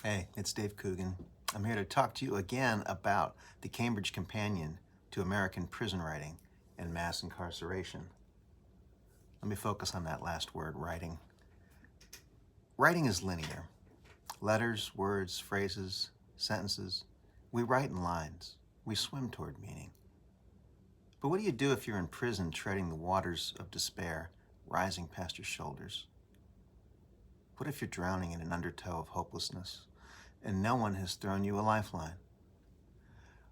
Hey, it's Dave Coogan. I'm here to talk to you again about the Cambridge Companion to American Prison Writing and Mass Incarceration. Let me focus on that last word, writing. Writing is linear. Letters, words, phrases, sentences. We write in lines. We swim toward meaning. But what do you do if you're in prison treading the waters of despair, rising past your shoulders? What if you're drowning in an undertow of hopelessness and no one has thrown you a lifeline?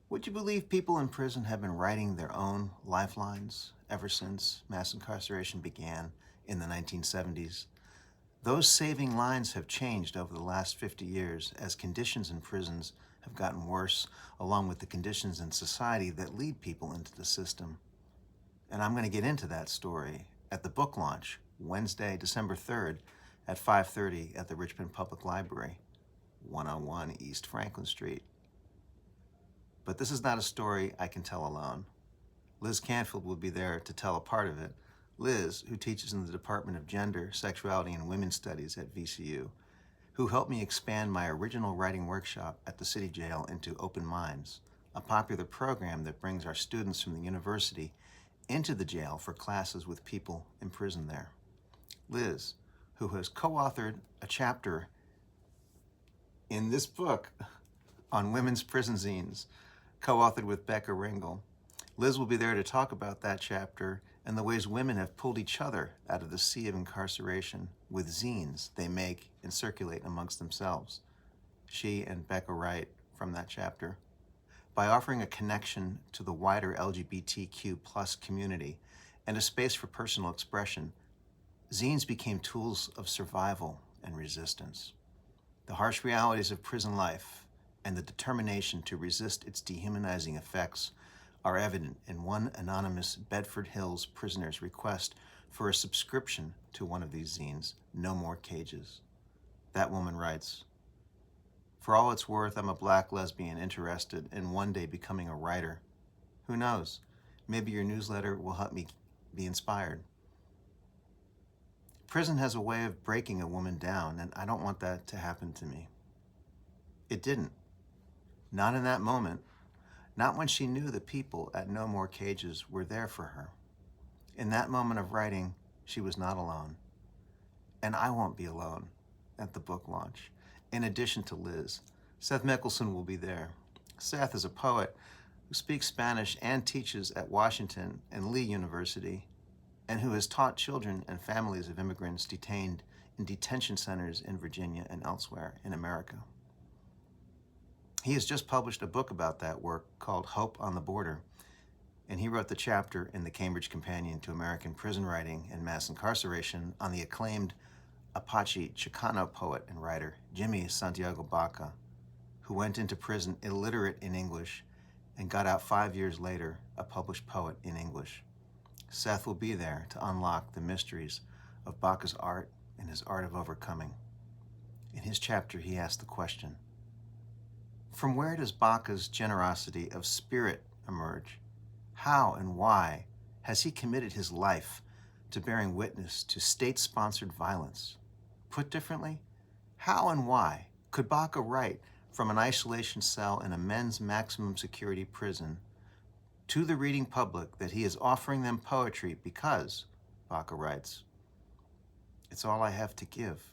Would you believe people in prison have been writing their own lifelines ever since mass incarceration began in the 1970s? Those saving lines have changed over the last 50 years as conditions in prisons have gotten worse, along with the conditions in society that lead people into the system. And I'm going to get into that story at the book launch, Wednesday, December 3rd at 5:30 at the Richmond Public Library, 101 East Franklin Street. But this is not a story I can tell alone. Liz Canfield will be there to tell a part of it. Liz, who teaches in the Department of Gender, Sexuality, and Women's Studies at VCU, who helped me expand my original writing workshop at the City Jail into Open Minds, a popular program that brings our students from the university into the jail for classes with people imprisoned there. Liz, who has co-authored a chapter in this book on women's prison zines, co-authored with Becca Ringel. Liz will be there to talk about that chapter and the ways women have pulled each other out of the sea of incarceration with zines they make and circulate amongst themselves. She and Becca write from that chapter. By offering a connection to the wider LGBTQ plus community and a space for personal expression, zines became tools of survival and resistance. The harsh realities of prison life and the determination to resist its dehumanizing effects are evident in one anonymous Bedford Hills prisoner's request for a subscription to one of these zines, No More Cages. That woman writes, "For all it's worth, I'm a black lesbian interested in one day becoming a writer. Who knows? Maybe your newsletter will help me be inspired. Prison has a way of breaking a woman down, and I don't want that to happen to me." It didn't. Not in that moment. Not when she knew the people at No More Cages were there for her. In that moment of writing, she was not alone. And I won't be alone at the book launch. In addition to Liz, Seth Mickelson will be there. Seth is a poet who speaks Spanish and teaches at Washington and Lee University, and who has taught children and families of immigrants detained in detention centers in Virginia and elsewhere in America. He has just published a book about that work called Hope on the Border, and he wrote the chapter in the Cambridge Companion to American Prison Writing and Mass Incarceration on the acclaimed Apache Chicano poet and writer Jimmy Santiago Baca, who went into prison illiterate in English and got out 5 years later a published poet in English. Seth will be there to unlock the mysteries of Baca's art and his art of overcoming. In his chapter, he asks the question, from where does Baca's generosity of spirit emerge? How and why has he committed his life to bearing witness to state-sponsored violence? Put differently, how and why could Baca write from an isolation cell in a men's maximum security prison to the reading public that he is offering them poetry because, Baca writes, it's all I have to give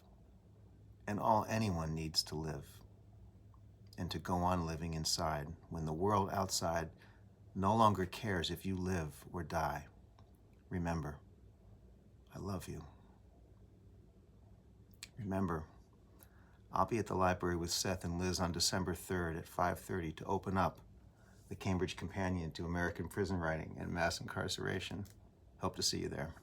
and all anyone needs to live, and to go on living inside when the world outside no longer cares if you live or die. Remember, I love you. Remember, I'll be at the library with Seth and Liz on December 3rd at 5:30 to open up the Cambridge Companion to American Prison Writing and Mass Incarceration. Hope to see you there.